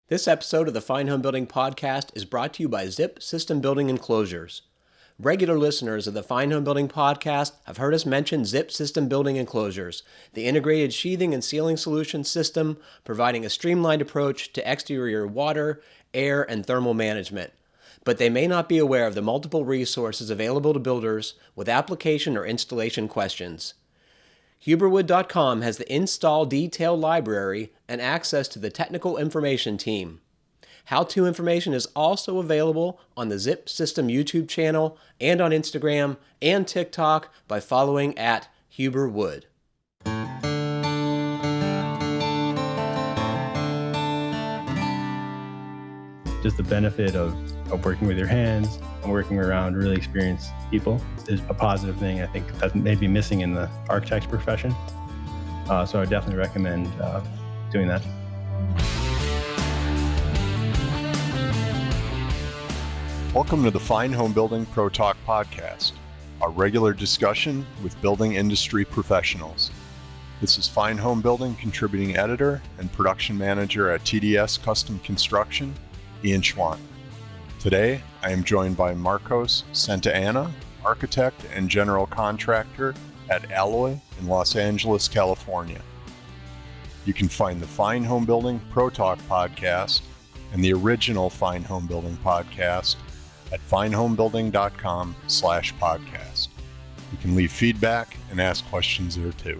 This episode of the Fine Homebuilding podcast is brought to you by Zip System Building Enclosures. Regular listeners of the Fine Homebuilding podcast have heard us mention Zip System Building Enclosures, the integrated sheathing and sealing solution system providing a streamlined approach to exterior water, air, and thermal management. But they may not be aware of the multiple resources available to builders with application or installation questions. Huberwood.com has the install detail library and access to the technical information team. How-to information is also available on the Zip System YouTube channel and on Instagram and TikTok by following at Huberwood. Just the benefit of working with your hands and working around really experienced people is a positive thing. I think that may be missing in the architect's profession. So I would definitely recommend doing that. Welcome to the Fine Homebuilding Pro Talk podcast, our regular discussion with building industry professionals. This is Fine Homebuilding contributing editor and production manager at TDS Custom Construction, Ian Schwandt. Today, I am joined by Marcos Santana, architect and general contractor at Alloi in Los Angeles, California. You can find the Fine Homebuilding Pro Talk podcast and the original Fine Homebuilding podcast at finehomebuilding.com/podcast. You can leave feedback and ask questions there too.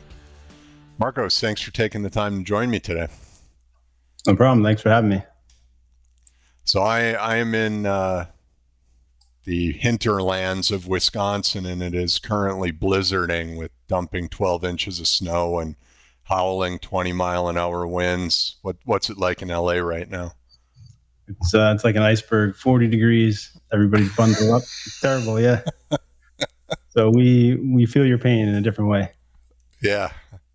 Marcos, thanks for taking the time to join me today. No problem. Thanks for having me. So I am in the hinterlands of Wisconsin, and it is currently blizzarding with dumping 12 inches of snow and howling 20-mile-an-hour winds. What's it like in LA right now? It's like an iceberg, 40 degrees. Everybody's bundled up. It's terrible, yeah. So we feel your pain in a different way. Yeah,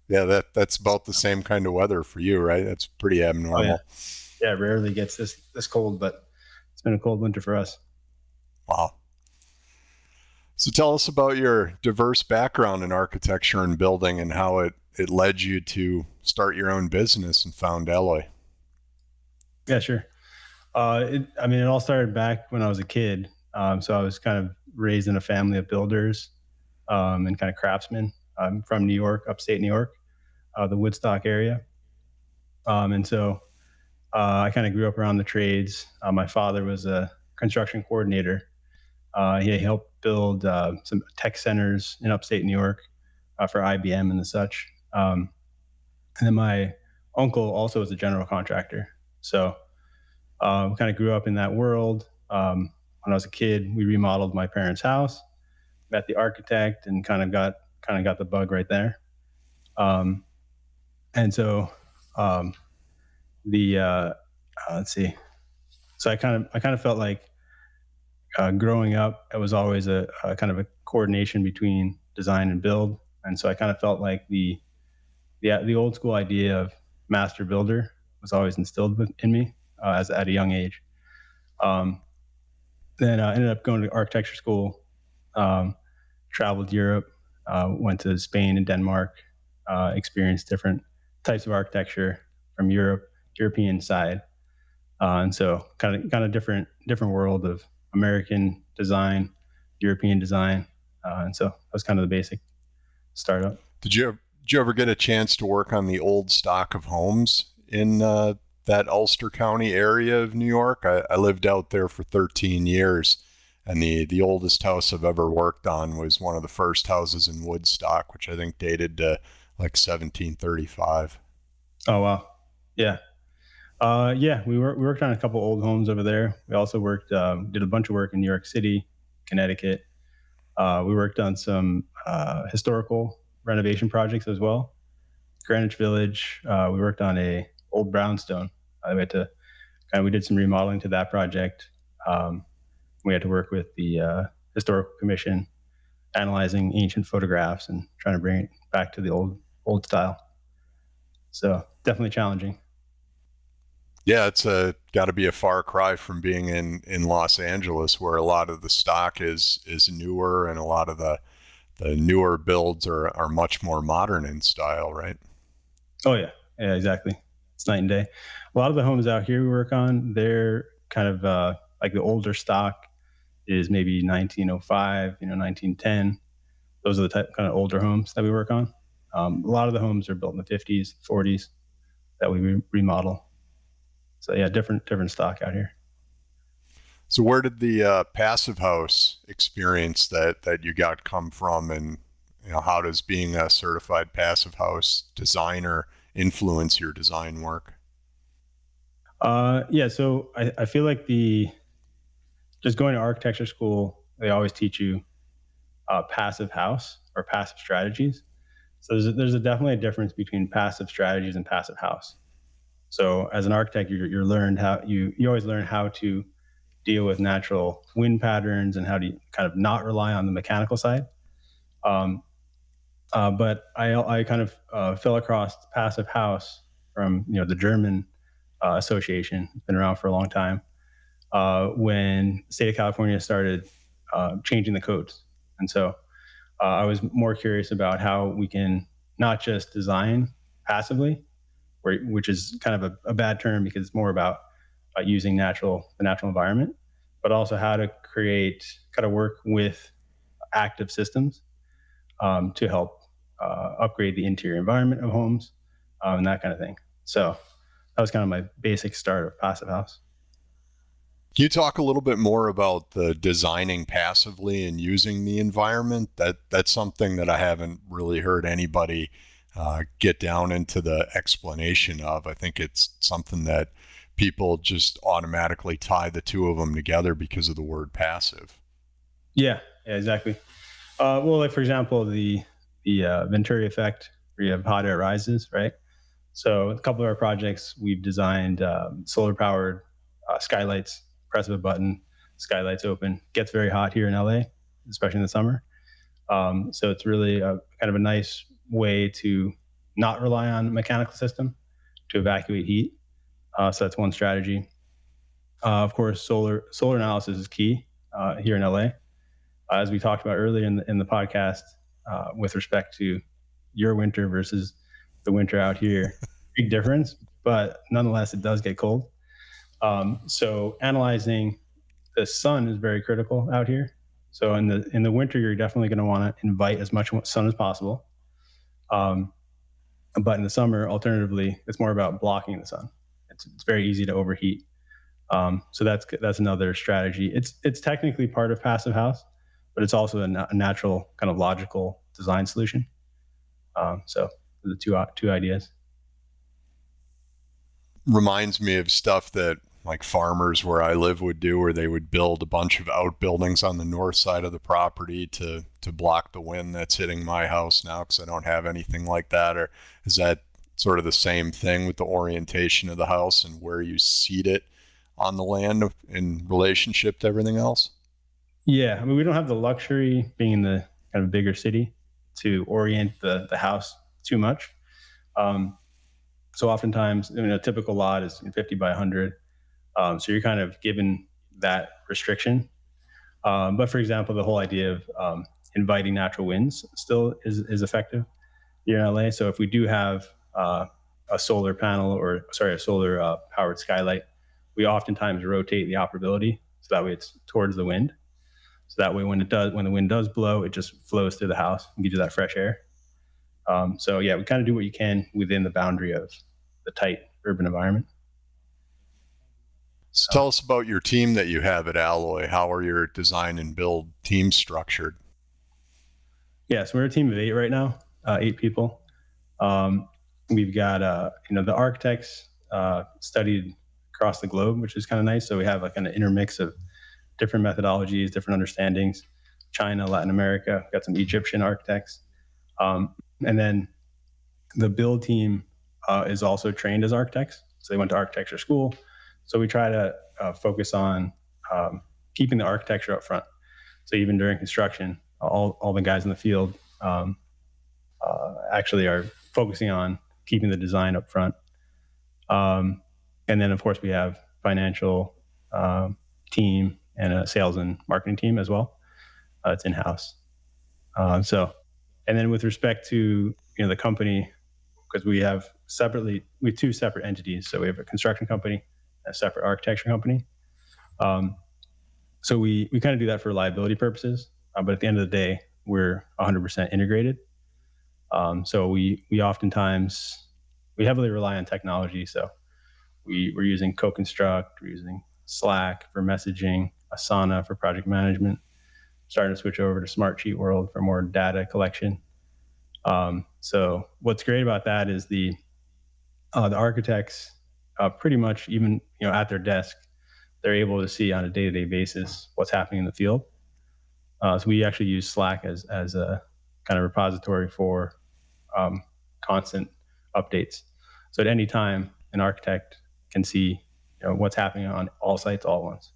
that's about the same kind of weather for you, right? That's pretty abnormal. Oh, yeah, it rarely gets this cold, but it's been a cold winter for us. Wow. So tell us about your diverse background in architecture and building and how it led you to start your own business and found Alloi. Yeah, sure. It all started back when I was a kid. So I was kind of raised in a family of builders and kind of craftsmen. I'm from New York, upstate New York, the Woodstock area. And so I kind of grew up around the trades. My father was a construction coordinator. He helped build some tech centers in upstate New York for IBM and the such. And then my uncle also was a general contractor. So kind of grew up in that world. When I was a kid, we remodeled my parents' house, met the architect, and kind of got the bug right there. And so let's see. So I kind of felt like growing up, it was always a kind of a coordination between design and build, and so I kind of felt like the old school idea of master builder was always instilled in me at a young age. Then I ended up going to architecture school, traveled Europe, went to Spain and Denmark, experienced different types of architecture from European side, and so kind of different world of American design, European design, and so that was kind of the basic startup. Did you ever get a chance to work on the old stock of homes in that Ulster County area of New York? I lived out there for 13 years, and the oldest house I've ever worked on was one of the first houses in Woodstock, which I think dated to like 1735. Oh wow, yeah. We worked on a couple old homes over there. We also did a bunch of work in New York City, Connecticut. We worked on some historical renovation projects as well. Greenwich Village. We worked on a old brownstone. We did some remodeling to that project. We had to work with the historical commission, analyzing ancient photographs and trying to bring it back to the old style. So definitely challenging. Yeah, it's got to be a far cry from being in Los Angeles, where a lot of the stock is newer and a lot of the newer builds are much more modern in style, right? Oh yeah, exactly. It's night and day. A lot of the homes out here we work on, they're kind of like the older stock is maybe 1905, 1910. Those are the kind of older homes that we work on. A lot of the homes are built in the 50s, 40s that we remodel. So yeah, different stock out here. So where did the passive house experience that you got come from, and how does being a certified passive house designer influence your design work? So I feel like just going to architecture school, they always teach you passive house or passive strategies. So there's definitely a difference between passive strategies and passive house. So as an architect, you're learned how you always learn how to deal with natural wind patterns and how to kind of not rely on the mechanical side. But I kind of fell across passive house from the German association. It's been around for a long time. When the state of California started changing the codes, and so I was more curious about how we can not just design passively, which is kind of a bad term because it's more about using the natural environment, but also how to work with active systems to help upgrade the interior environment of homes and that kind of thing. So that was kind of my basic start of passive house. Can you talk a little bit more about the designing passively and using the environment? That's something that I haven't really heard anybody get down into the explanation of. I think it's something that people just automatically tie the two of them together because of the word passive. Yeah, exactly. Well, like for example, the Venturi effect, where you have hot air rises, right? So a couple of our projects, we've designed solar-powered skylights. Press of a button, skylights open. Gets very hot here in LA, especially in the summer. So it's really kind of a nice way to not rely on a mechanical system to evacuate heat. So that's one strategy. Of course, solar analysis is key here in LA. As we talked about earlier in the podcast, with respect to your winter versus the winter out here, big difference, but nonetheless, it does get cold. So analyzing the sun is very critical out here. So in the winter, you're definitely going to want to invite as much sun as possible. But in the summer, alternatively, it's more about blocking the sun. It's very easy to overheat. So that's another strategy. It's technically part of passive house, but it's also a natural kind of logical design solution. So the two ideas. Reminds me of stuff that like farmers where I live would do, where they would build a bunch of outbuildings on the north side of the property to block the wind that's hitting my house now, because I don't have anything like that. Or is that sort of the same thing with the orientation of the house and where you seat it on the land in relationship to everything else? Yeah, I mean, we don't have the luxury, being in the kind of bigger city, to orient the house too much. So oftentimes, a typical lot is 50 by 100. So you're kind of given that restriction. But for example, the whole idea of inviting natural winds still is effective here in LA. So if we do have a solar panel, a solar powered skylight, we oftentimes rotate the operability so that way it's towards the wind. So that way when the wind does blow, it just flows through the house and gives you that fresh air. So yeah, we kind of do what you can within the boundary of the tight urban environment. So tell us about your team that you have at Alloi. How are your design and build teams structured? Yeah, so we're a team of 8 right now, 8 people. We've got the architects studied across the globe, which is kind of nice. So we have like an intermix of different methodologies, different understandings. China, Latin America, got some Egyptian architects. And then the build team is also trained as architects. So they went to architecture school. So we try to focus on keeping the architecture up front. So even during construction, all the guys in the field actually are focusing on keeping the design up front. And then, of course, we have financial team and a sales and marketing team as well. It's in-house. And then with respect to the company, because we have separately. We have two separate entities. So we have a construction company, a separate architecture company. So we kind of do that for liability purposes. But at the end of the day, we're 100% integrated. So we oftentimes, we heavily rely on technology. So we're using Co-Construct, we're using Slack for messaging, Asana for project management, starting to switch over to Smartsheet World for more data collection. So what's great about that is the architects pretty much, even at their desk, they're able to see on a day-to-day basis what's happening in the field. So we actually use Slack as a kind of repository for constant updates. So at any time, an architect can see what's happening on all sites all at once,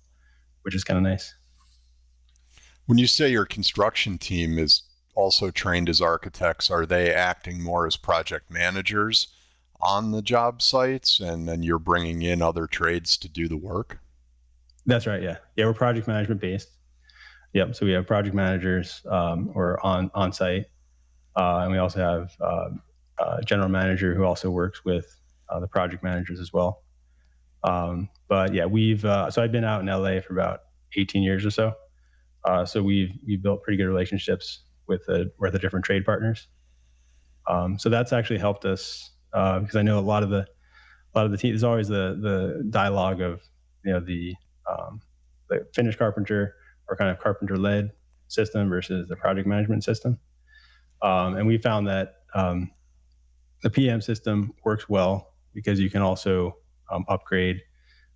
which is kind of nice. When you say your construction team is also trained as architects, are they acting more as project managers on the job sites, and then you're bringing in other trades to do the work? That's right. Yeah. We're project management based. Yep. So we have project managers or on site, and we also have a general manager who also works with the project managers as well. But yeah, so I've been out in LA for about 18 years or so. So we've built pretty good relationships with the different trade partners. So that's actually helped us because I know a lot of the team. There's always the dialogue of the finished carpenter or kind of carpenter led system versus the project management system. And we found that the PM system works well because you can also upgrade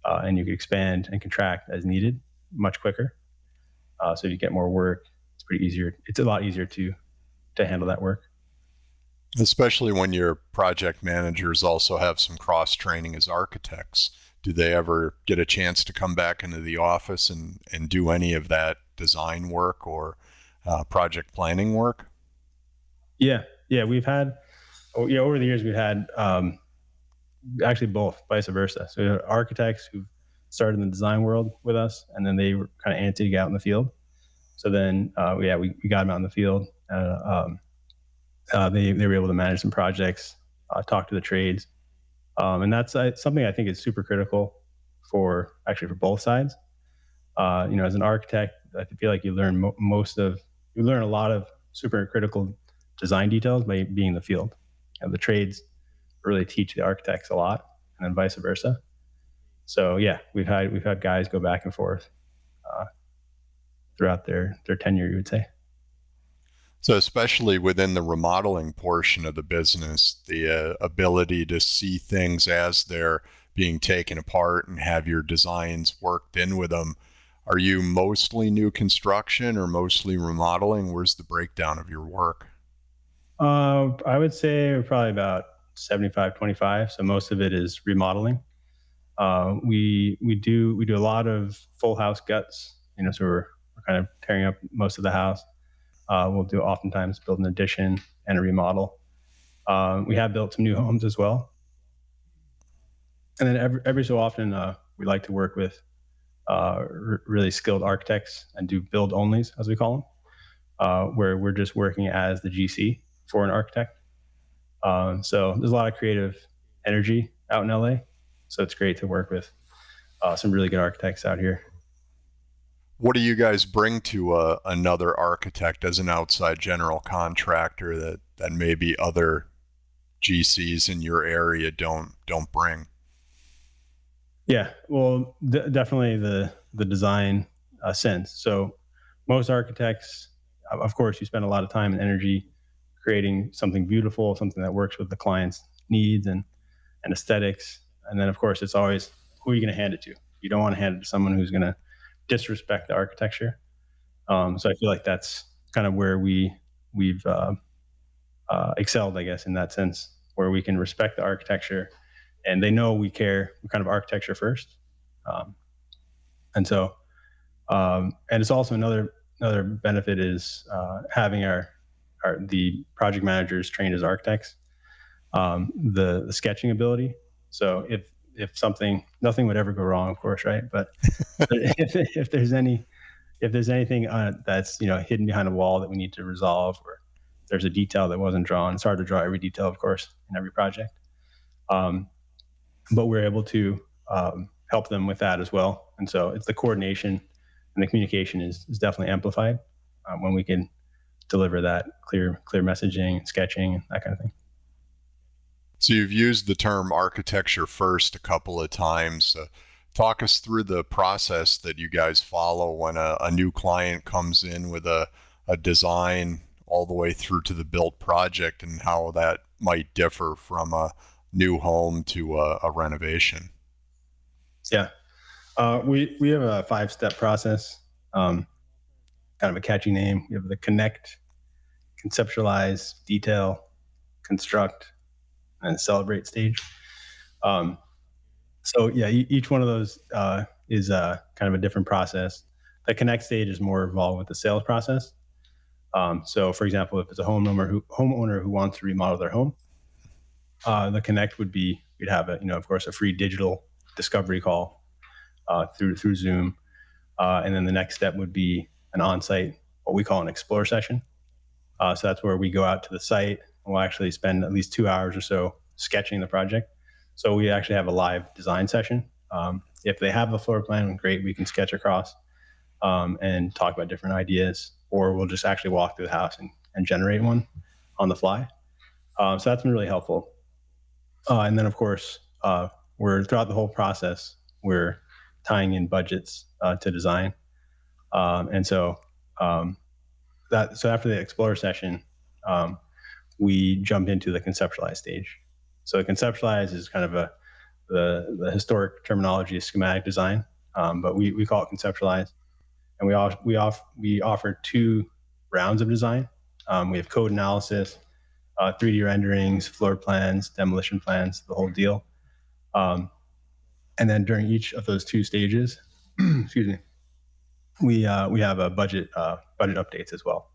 and you can expand and contract as needed much quicker. So if you get more work, it's pretty easier. It's a lot easier to handle that work. Especially when your project managers also have some cross training as architects. Do they ever get a chance to come back into the office and do any of that design work or project planning work? Yeah. We've had, over the years, we've had actually both, vice versa. So we have architects who started in the design world with us, and then they were kind of antsy to get out in the field. So then, we got them out in the field. They were able to manage some projects, talk to the trades. And that's something I think is super critical for both sides. As an architect, I feel like you learn a lot of super critical design details by being in the field. The trades really teach the architects a lot, and then vice versa. So yeah, we've had guys go back and forth throughout their tenure, you would say. So especially within the remodeling portion of the business, the ability to see things as they're being taken apart and have your designs worked in with them. Are you mostly new construction or mostly remodeling? Where's the breakdown of your work? I would say we're probably about 75-25. So most of it is remodeling. We do a lot of full house guts. So we're kind of tearing up most of the house. We'll do oftentimes build an addition and a remodel. We have built some new homes as well. And then every so often, we like to work with really skilled architects and do build onlys, as we call them, where we're just working as the GC for an architect. So there's a lot of creative energy out in LA. So it's great to work with some really good architects out here. What do you guys bring to another architect as an outside general contractor that maybe other GCs in your area don't bring? Yeah, well, definitely the design sense. So most architects, of course, you spend a lot of time and energy creating something beautiful, something that works with the client's needs and aesthetics. And then, of course, it's always, who are you going to hand it to? You don't want to hand it to someone who's going to disrespect the architecture. So I feel like that's kind of where we've excelled, I guess, in that sense, where we can respect the architecture and they know we care kind of architecture first. And it's also another benefit is having the project managers trained as architects, the sketching ability. So if nothing would ever go wrong, of course, right? But if there's anything that's hidden behind a wall that we need to resolve, or there's a detail that wasn't drawn, it's hard to draw every detail, of course, in every project. But we're able to help them with that as well. And so it's the coordination and the communication is definitely amplified when we can deliver that clear messaging, sketching, that kind of thing. So you've used the term architecture first a couple of times. Talk us through the process that you guys follow when a new client comes in with a design all the way through to the built project, and how that might differ from a new home to a renovation. Yeah. We have a 5-step process, kind of a catchy name. We have the connect, conceptualize, detail, construct, and celebrate stage. So yeah, each one of those is kind of a different process. The connect stage is more involved with the sales process. So for example, if it's a homeowner who wants to remodel their home, the connect would be, we'd have of course, a free digital discovery call through Zoom. And then the next step would be an on-site, what we call an explore session. So that's where we go out to the site and we'll actually spend at least 2 hours or so sketching the project. So we actually have a live design session. If they have a floor plan, great, we can sketch across and talk about different ideas, or we'll just actually walk through the house and generate one on the fly. So that's been really helpful. And then of course, we're throughout the whole process, we're tying in budgets to design. And so after the explore session, we jump into the conceptualize stage. So conceptualize is kind of the historic terminology is schematic design, but we call it conceptualize. And we offer 2 rounds of design. We have code analysis, 3D renderings, floor plans, demolition plans, the whole deal. And then during each of those 2 stages, excuse me, we have a budget updates as well.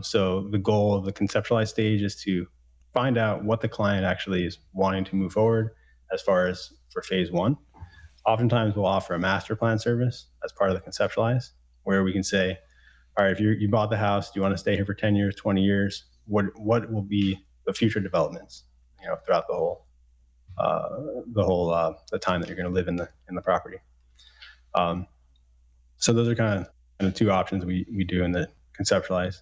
So the goal of the conceptualized stage is to find out what the client actually is wanting to move forward as far as for phase 1. Oftentimes we'll offer a master plan service as part of the conceptualize, where we can say, all right, if you bought the house, do you want to stay here for 10 years, 20 years? What will be the future developments, throughout the time that you're going to live in the property. So those are kind of 2 options we do in the conceptualize.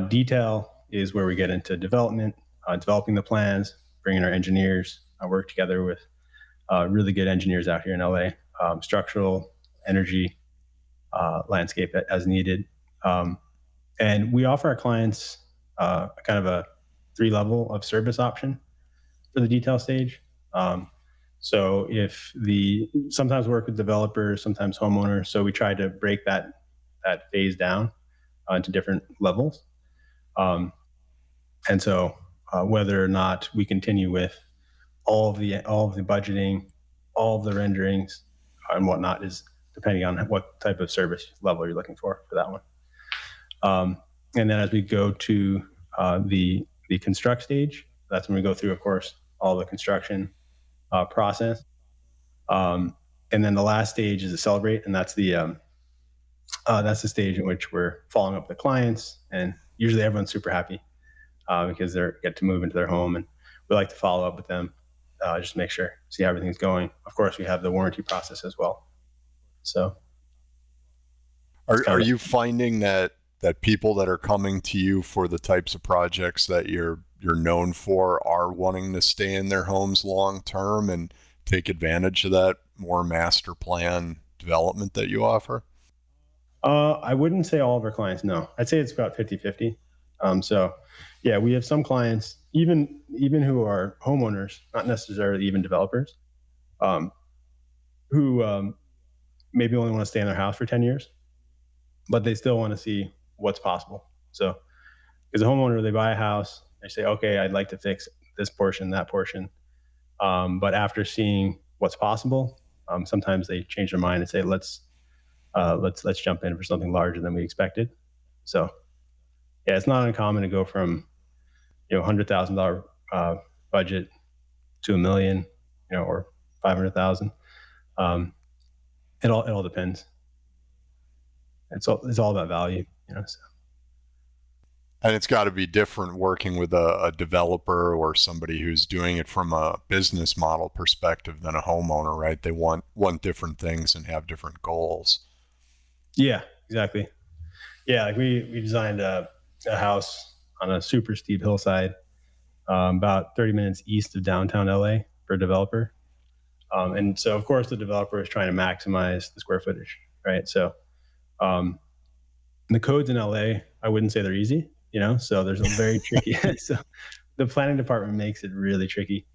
Detail is where we get into development, developing the plans, bringing our engineers, work together with really good engineers out here in LA, structural, energy, landscape as needed. And we offer our clients kind of a 3-level of service option for the detail stage. So sometimes work with developers, sometimes homeowners. So we try to break that phase down into different levels. And so whether or not we continue with all of the budgeting, all of the renderings and whatnot is depending on what type of service level you're looking for that one. And then as we go to the construct stage, that's when we go through, of course, all the construction process. And then the last stage is to celebrate, and that's the stage in which we're following up with the clients, and usually everyone's super happy because they get to move into their home, and we like to follow up with them, just make sure, see how everything's going. Of course, we have the warranty process as well. So, are you finding that people that are coming to you for the types of projects that you're known for are wanting to stay in their homes long term and take advantage of that more master plan development that you offer? I wouldn't say all of our clients, no. I'd say it's about 50-50. So yeah, we have some clients, even who are homeowners, not necessarily even developers, who maybe only want to stay in their house for 10 years, but they still want to see what's possible. So as a homeowner, they buy a house, they say, okay, I'd like to fix this portion, that portion. But after seeing what's possible, sometimes they change their mind and say, let's jump in for something larger than we expected. So yeah, it's not uncommon to go from, $100,000 budget to $1 million, or 500,000. It all depends. It's all about value, So. And it's got to be different working with a developer or somebody who's doing it from a business model perspective than a homeowner, right? They want different things and have different goals. Yeah, exactly. Yeah, like we designed a house on a super steep hillside, about 30 minutes east of downtown LA for a developer. And so, of course, the developer is trying to maximize the square footage, right? So um, the codes in LA, I wouldn't say they're easy, so there's a very tricky. So the planning department makes it really tricky,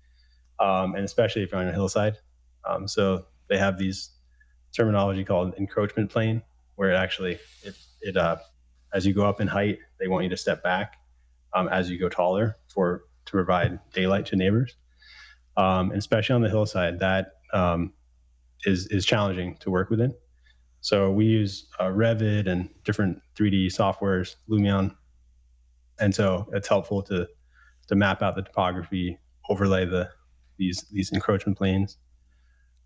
and especially if you're on a hillside. So they have these terminology called encroachment plane, where it as you go up in height, they want you to step back as you go taller to provide daylight to neighbors, and especially on the hillside, that is challenging to work within. So we use Revit and different 3D softwares, Lumion, and so it's helpful to map out the topography, overlay these encroachment planes.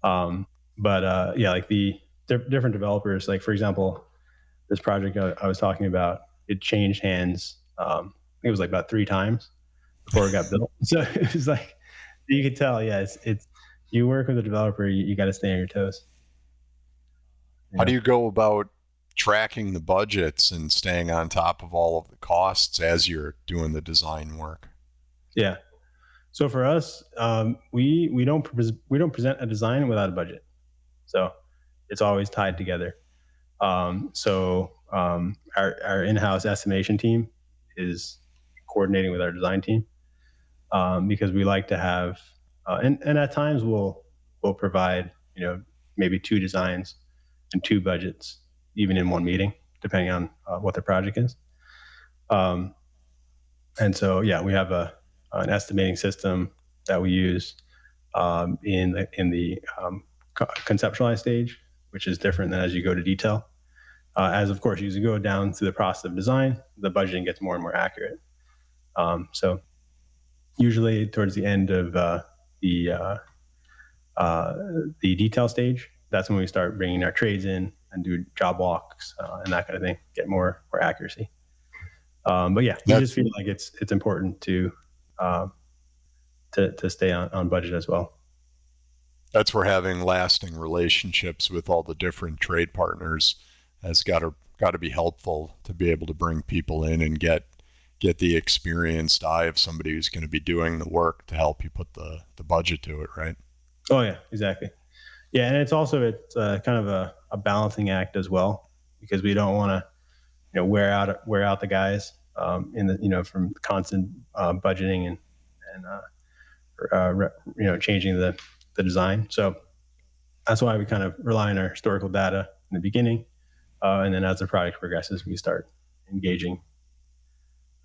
But like the different developers, like for example, this project I was talking about, it changed hands. It was like about 3 times before it got built. So it was like, you could tell, yeah, it's you work with a developer, you got to stay on your toes. How do you go about tracking the budgets and staying on top of all of the costs as you're doing the design work? Yeah. So for us, we don't present a design without a budget. So it's always tied together. Our in-house estimation team is coordinating with our design team, because we like to have, and at times we'll provide, maybe 2 designs and 2 budgets, even in one meeting, depending on what the project is. And so, yeah, we have an estimating system that we use in the conceptualized stage, which is different than as you go to detail. As of course, as you go down through the process of design, the budgeting gets more and more accurate. So usually towards the end of the detail stage, that's when we start bringing our trades in and do job walks and that kind of thing, get more accuracy. But yeah, we just feel like it's important to stay on budget as well. That's where having lasting relationships with all the different trade partners has got to be helpful, to be able to bring people in and get the experienced eye of somebody who's going to be doing the work to help you put the budget to it, right? Oh yeah, exactly. Yeah, and it's kind of a balancing act as well, because we don't want to wear out the guys from constant budgeting and changing the design. So that's why we kind of rely on our historical data in the beginning, and then as the project progresses, we start engaging.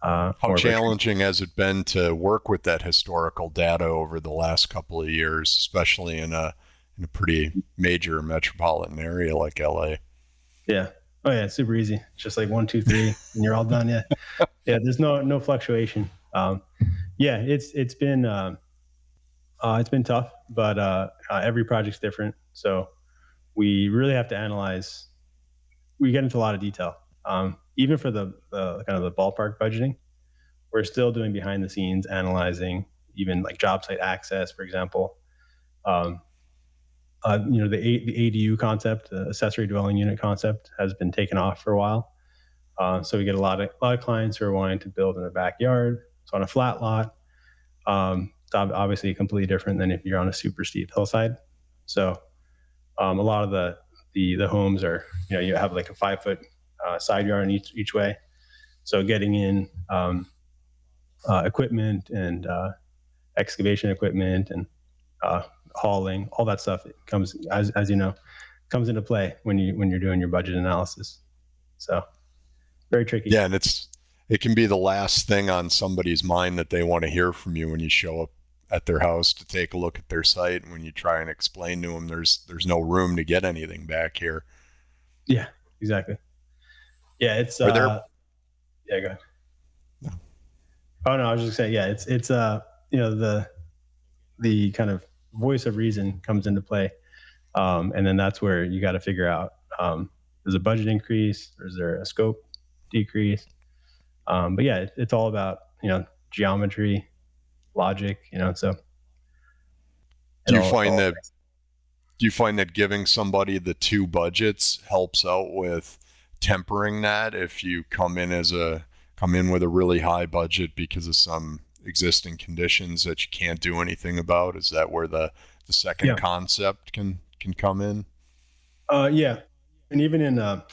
How challenging has it been to work with that historical data over the last couple of years, especially in a pretty major metropolitan area like LA? Yeah. Oh yeah, it's super easy. It's just like 1, 2, 3, and you're all done. Yeah. Yeah. There's no fluctuation. Yeah, it's been tough, but every project's different. So we really have to analyze. We get into a lot of detail. Even for the kind of the ballpark budgeting, we're still doing behind the scenes analyzing, even like job site access, for example. The ADU concept, the accessory dwelling unit concept, has been taken off for a while. So we get a lot of clients who are wanting to build in a backyard. So on a flat lot, it's obviously completely different than if you're on a super steep hillside. So a lot of the homes are, you have like a 5-foot side yard in each way. So getting in equipment and excavation equipment and hauling, all that stuff, it comes, as you know, comes into play when you're doing your budget analysis. So very tricky. Yeah, and it can be the last thing on somebody's mind that they want to hear from you when you show up at their house to take a look at their site, and when you try and explain to them there's no room to get anything back here. Yeah, exactly. Yeah, it's yeah, go ahead. No. Oh no, I was just saying, yeah, it's the kind of voice of reason comes into play, and then that's where you got to figure out, there's a budget increase, or is there a scope decrease, But yeah, it's all about, geometry, logic, so. Do you find that giving somebody the two budgets helps out with tempering that if you come in with a really high budget because of some existing conditions that you can't do anything about? Is that where the second concept can come in? Yeah. And even in a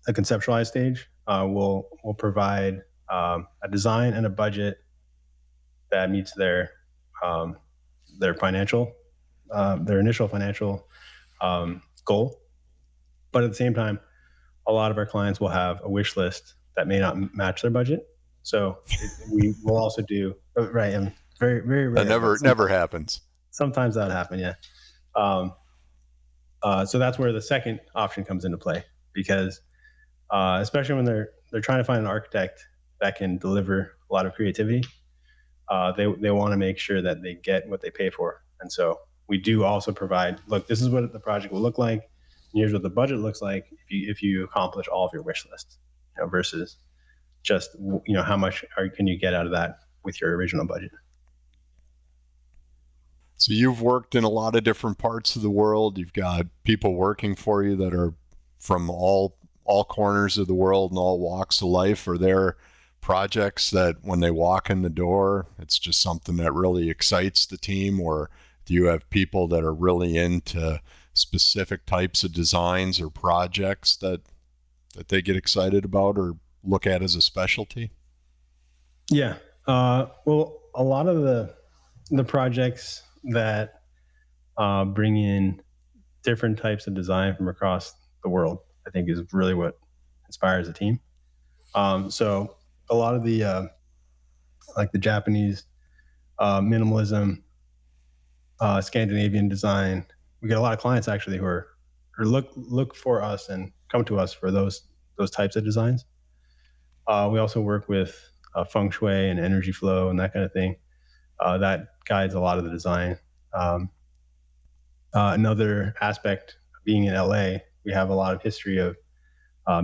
conceptualized stage, we'll provide a design and a budget that meets their financial, their initial financial goal. But at the same time, a lot of our clients will have a wish list that may not match their budget. So we will also do right. And very, very rare. That never happens. Sometimes that happen. Yeah. So that's where the second option comes into play, because especially when they're trying to find an architect that can deliver a lot of creativity, they want to make sure that they get what they pay for. And so we do also provide, look, this is what the project will look like. Here's what the budget looks like if you accomplish all of your wish lists, versus just, how much can you get out of that with your original budget. So you've worked in a lot of different parts of the world. You've got people working for you that are from all corners of the world and all walks of life. Are there projects that when they walk in the door, it's just something that really excites the team? Or do you have people that are really into specific types of designs or projects that get excited about or look at as a specialty? Yeah. Well, a lot of the projects that bring in different types of design from across the world, I think, is really what inspires a team. So a lot of the like the Japanese minimalism, Scandinavian design, we get a lot of clients actually who are look for us and come to us for those types of designs. We also work with feng shui and energy flow and that kind of thing. That guides a lot of the design. Another aspect of being in LA, we have a lot of history of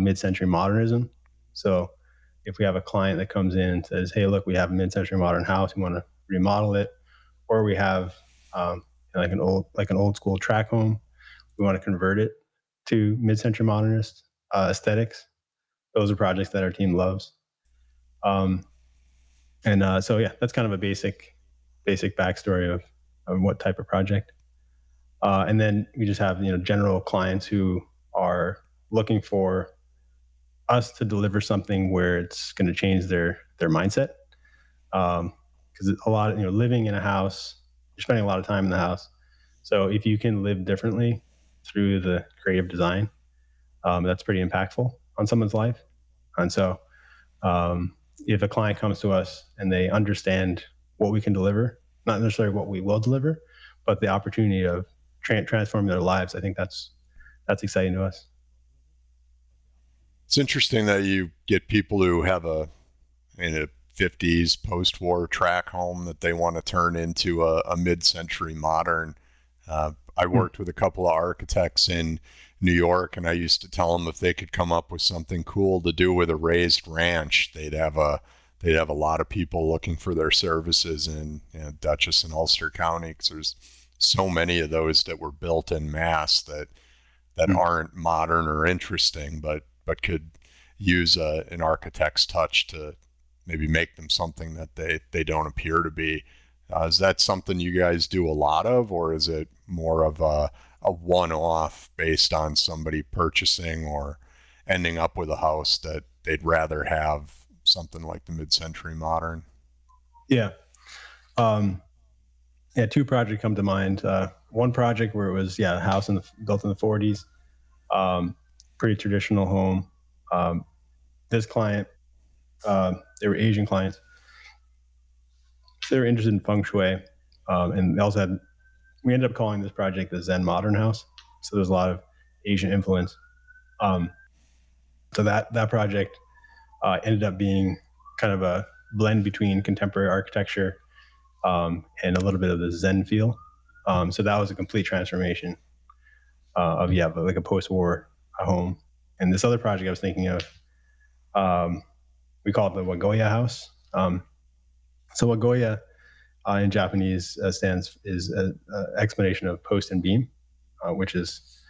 mid-century modernism. So if we have a client that comes in and says, hey, look, we have a mid-century modern house, we want to remodel it, or we have like an old school track home, we want to convert it to mid-century modernist aesthetics. Those are projects that our team loves. So yeah, that's kind of a basic backstory of what type of project. And then we just have, general clients who are looking for us to deliver something where it's going to change their mindset. Because a lot of, living in a house, you're spending a lot of time in the house. So if you can live differently through the creative design, that's pretty impactful on someone's life. And so if a client comes to us and they understand what we can deliver, not necessarily what we will deliver, but the opportunity of transforming their lives, I think that's exciting to us. It's interesting that you get people who have a 50s post-war track home that they want to turn into a mid-century modern. I worked with a couple of architects in New York, and I used to tell them if they could come up with something cool to do with a raised ranch, they'd have a lot of people looking for their services in Dutchess and Ulster County, because there's so many of those that were built en masse that aren't modern or interesting, but could use an architect's touch to maybe make them something that they don't appear to be. Is that something you guys do a lot of, or is it more of a one-off based on somebody purchasing or ending up with a house that they'd rather have something like the mid-century modern? Yeah. Two projects come to mind. One project where it was a house built in the 40s, pretty traditional home. This client, they were Asian clients. They were interested in feng shui, and they also we ended up calling this project the Zen Modern House. So there's a lot of Asian influence. So that project ended up being kind of a blend between contemporary architecture and a little bit of the Zen feel. So that was a complete transformation of like a post-war home. And this other project I was thinking of, we call it the Wagoya house. So Wagoya in Japanese is an explanation of post and beam, which is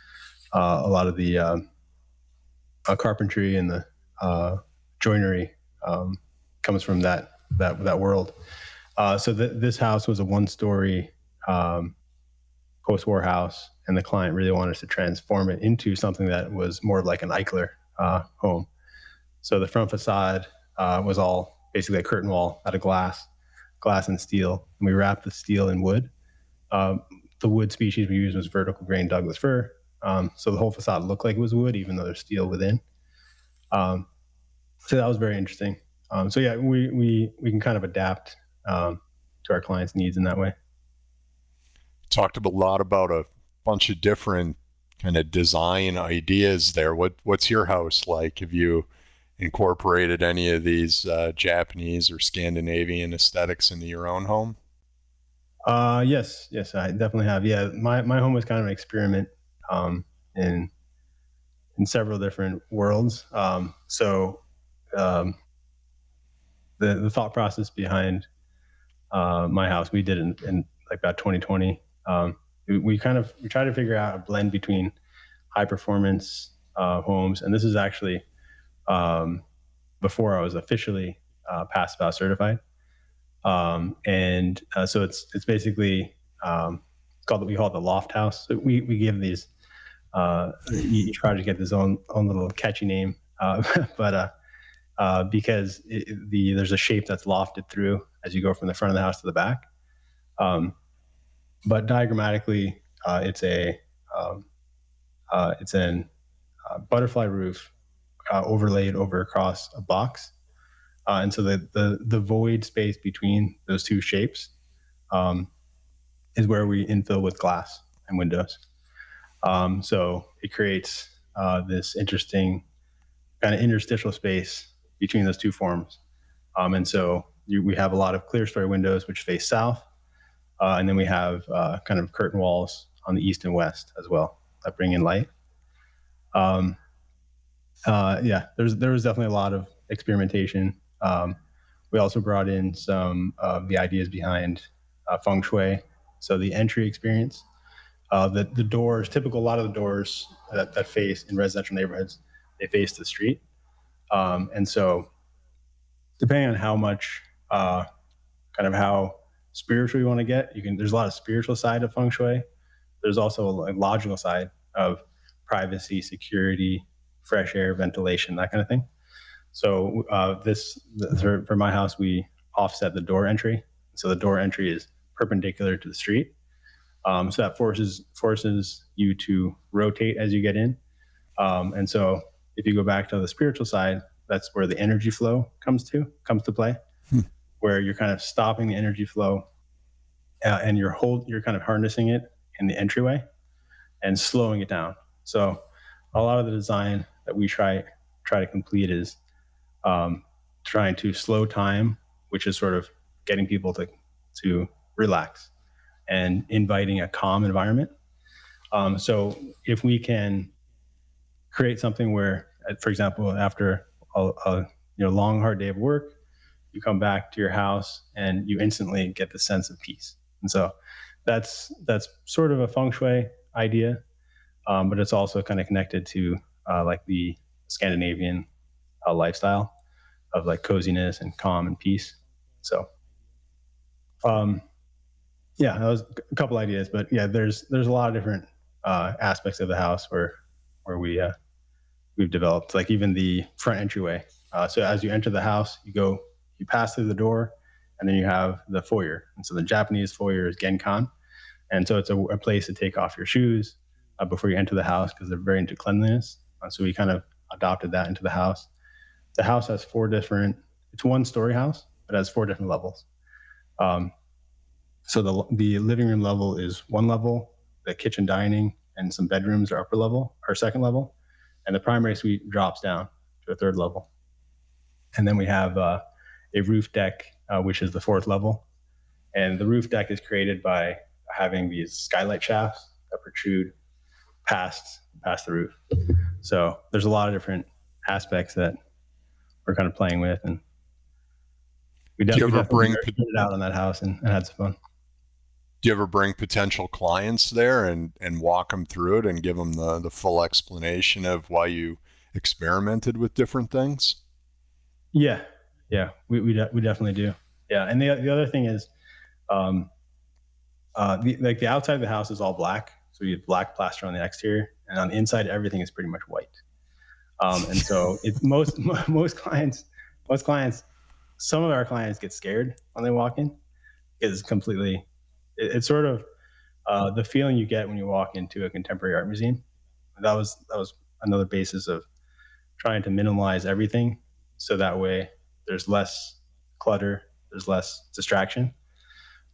a lot of the carpentry and the joinery comes from that world. So this house was a one-story post-war house, and the client really wanted us to transform it into something that was more like an Eichler home. So the front facade was all basically a curtain wall out of glass and steel, and we wrapped the steel in wood. The wood species we used was vertical grain Douglas fir, so the whole facade looked like it was wood, even though there's steel within. So that was very interesting. So yeah, we can kind of adapt to our clients' needs in that way. Talked a lot about a bunch of different kind of design ideas there. What's your house like? Have you incorporated any of these Japanese or Scandinavian aesthetics into your own home? Yes, I definitely have. Yeah, my home was kind of an experiment in several different worlds. The thought process behind my house, we did in like about 2020. We try to figure out a blend between high performance homes, and this is actually before I was officially Pass Fail certified. So it's basically we call it the loft house. So we give these each project get its own little catchy name, but because there's a shape that's lofted through as you go from the front of the house to the back. But diagrammatically, it's an butterfly roof overlaid over across a box. And so the void space between those two shapes is where we infill with glass and windows. So it creates this interesting kind of interstitial space between those two forms. And so we have a lot of clear story windows which face south. And then we have kind of curtain walls on the east and west as well that bring in light. There was definitely a lot of experimentation. We also brought in some of the ideas behind feng shui. So the entry experience, the doors, a lot of the doors that face in residential neighborhoods, they face the street. And so depending on how much, kind of how spiritual you want to get, there's a lot of spiritual side of feng shui. There's also a logical side of privacy, security, fresh air, ventilation, that kind of thing. So for my house, we offset the door entry. So the door entry is perpendicular to the street. So that forces you to rotate as you get in. And so if you go back to the spiritual side, that's where the energy flow comes to play, where you're kind of stopping the energy flow and you're kind of harnessing it in the entryway and slowing it down. So a lot of the design that we try to complete is trying to slow time, which is sort of getting people to relax and inviting a calm environment. So if we can create something where, for example, after a long, hard day of work, you come back to your house and you instantly get the sense of peace. And so that's sort of a feng shui idea, but it's also kind of connected to like the Scandinavian lifestyle of like coziness and calm and peace. So, that was a couple ideas, but yeah, there's a lot of different aspects of the house where we've developed, like even the front entryway. So as you enter the house, you pass through the door, and then you have the foyer. And so the Japanese foyer is genkan, and so it's a place to take off your shoes before you enter the house because they're very into cleanliness. So we kind of adopted that into the house. The house has it's one-story house, but it has 4 different levels. So the living room level is one level, the kitchen dining and some bedrooms are upper level or second level, and the primary suite drops down to a 3rd level. And then we have a roof deck, which is the 4th level. And the roof deck is created by having these skylight shafts that protrude past the roof. So there's a lot of different aspects that we're kind of playing with, and we Do you ever definitely bring figured it out on that house and had some fun. Do you ever bring potential clients there and walk them through it and give them the full explanation of why you experimented with different things? Yeah, we definitely do. Yeah, and the other thing is, the outside of the house is all black, so we have black plaster on the exterior, and on the inside everything is pretty much white. And so most clients, some of our clients get scared when they walk in. It's completely, it's sort of the feeling you get when you walk into a contemporary art museum. That was another basis of trying to minimize everything, so that way there's less clutter, there's less distraction.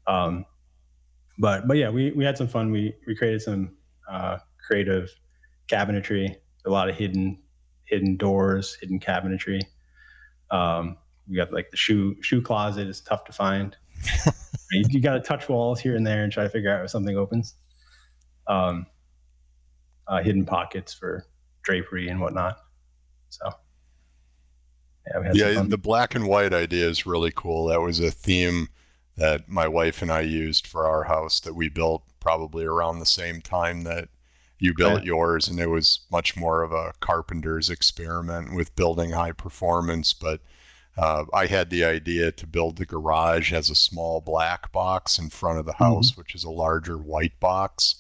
But yeah, we had some fun. We created some creative cabinetry, a lot of hidden doors, hidden cabinetry. We got like the shoe closet is tough to find. You got to touch walls here and there and try to figure out if something opens. Hidden pockets for drapery and whatnot. So yeah, we had some fun. The black and white idea is really cool. That was a theme that my wife and I used for our house that we built probably around the same time that you built yours, and it was much more of a carpenter's experiment with building high performance. But I had the idea to build the garage as a small black box in front of the house, which is a larger white box.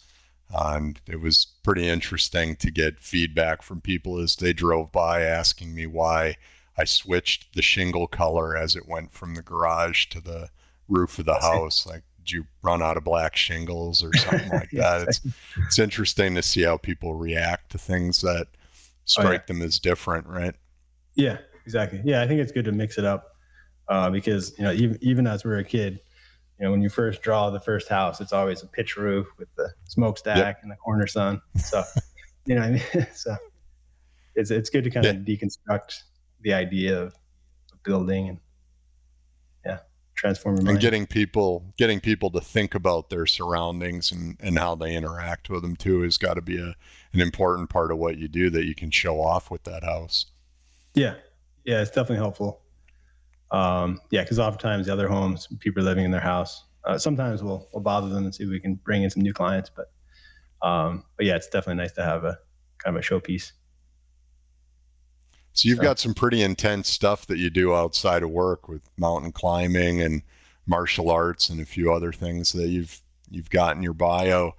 And it was pretty interesting to get feedback from people as they drove by asking me why I switched the shingle color as it went from the garage to the roof of the house. Like, did you run out of black shingles or something like that? It's interesting to see how people react to things that strike them as different, right? Yeah, exactly. Yeah, I think it's good to mix it up because, even as we're a kid, when you first draw the first house, it's always a pitch roof with the smokestack and the corner sun. So, you know what I mean? So it's good to kind of deconstruct the idea of building and transform your mind. And getting people to think about their surroundings and how they interact with them too has got to be an important part of what you do that you can show off with that house. Yeah, it's definitely helpful. Because oftentimes the other homes, people are living in their house. Sometimes we'll bother them and see if we can bring in some new clients. But yeah, it's definitely nice to have a kind of a showpiece. So you've got some pretty intense stuff that you do outside of work with mountain climbing and martial arts and a few other things that you've got in your bio.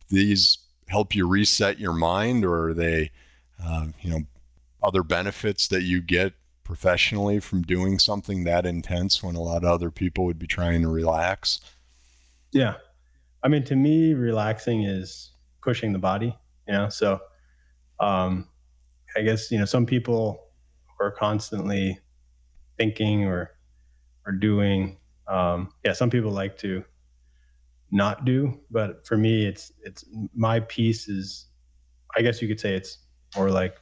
These help you reset your mind, or are they, other benefits that you get professionally from doing something that intense when a lot of other people would be trying to relax? Yeah. I mean, to me, relaxing is pushing the body, so I guess, some people are constantly thinking or doing. Some people like to not do, but for me, it's my piece is, I guess you could say it's more like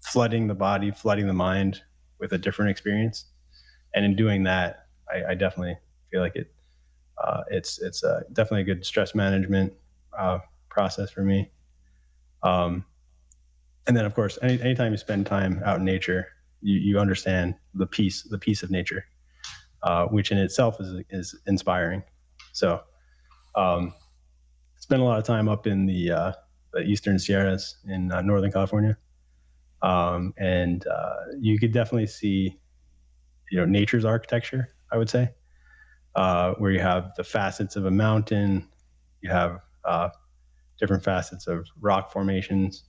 flooding the body, flooding the mind with a different experience. And in doing that, I definitely feel like it's definitely a good stress management process for me. And then, of course, anytime you spend time out in nature, you understand the peace of nature, which in itself is inspiring. So, spent a lot of time up in the Eastern Sierras in Northern California, and you could definitely see, nature's architecture, I would say, where you have the facets of a mountain, you have different facets of rock formations.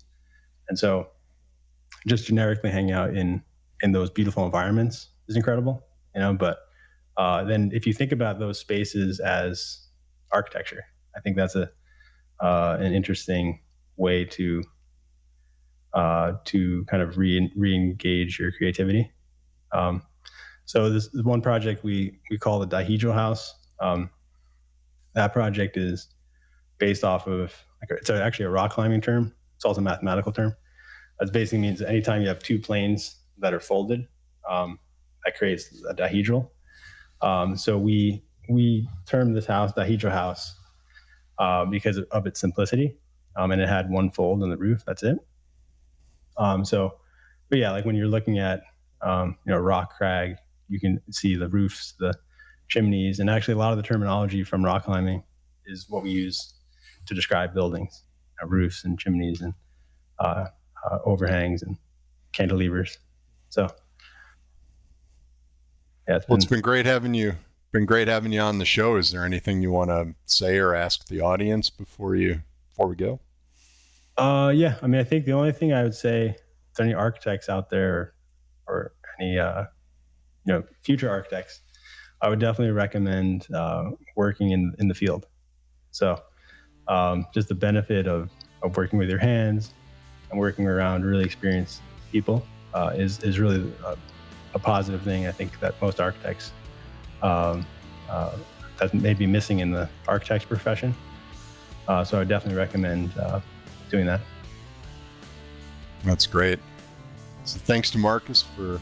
And so just generically hanging out in those beautiful environments is incredible, but then if you think about those spaces as architecture, I think that's an interesting way to kind of re-engage your creativity. So this is one project we call the dihedral house. That project is based off of, it's actually a rock climbing term. It's also a mathematical term. That basically means that anytime you have two planes that are folded, that creates a dihedral. So we termed this house dihedral house because of its simplicity, and it had one fold in the roof. That's it. But yeah, like when you're looking at rock crag. You can see the roofs, the chimneys, and actually a lot of the terminology from rock climbing is what we use to describe buildings, roofs and chimneys and overhangs and cantilevers. So, yeah, it's been great having you. Been great having you on the show. Is there anything you want to say or ask the audience before we go? Yeah. I mean, I think the only thing I would say, if there are any architects out there or any, future architects, I would definitely recommend working in the field. So just the benefit of working with your hands and working around really experienced people is really a positive thing. I think that most architects that may be missing in the architect's profession. So I would definitely recommend doing that. That's great. So thanks to Marcos for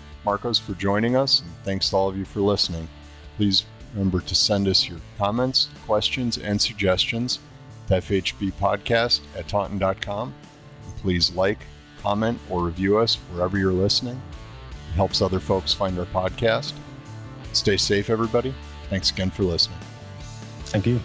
joining us, and thanks to all of you for listening. Please remember to send us your comments, questions, and suggestions to fhbpodcast@taunton.com. And please like, comment, or review us wherever you're listening. It helps other folks find our podcast. Stay safe, everybody. Thanks again for listening. Thank you.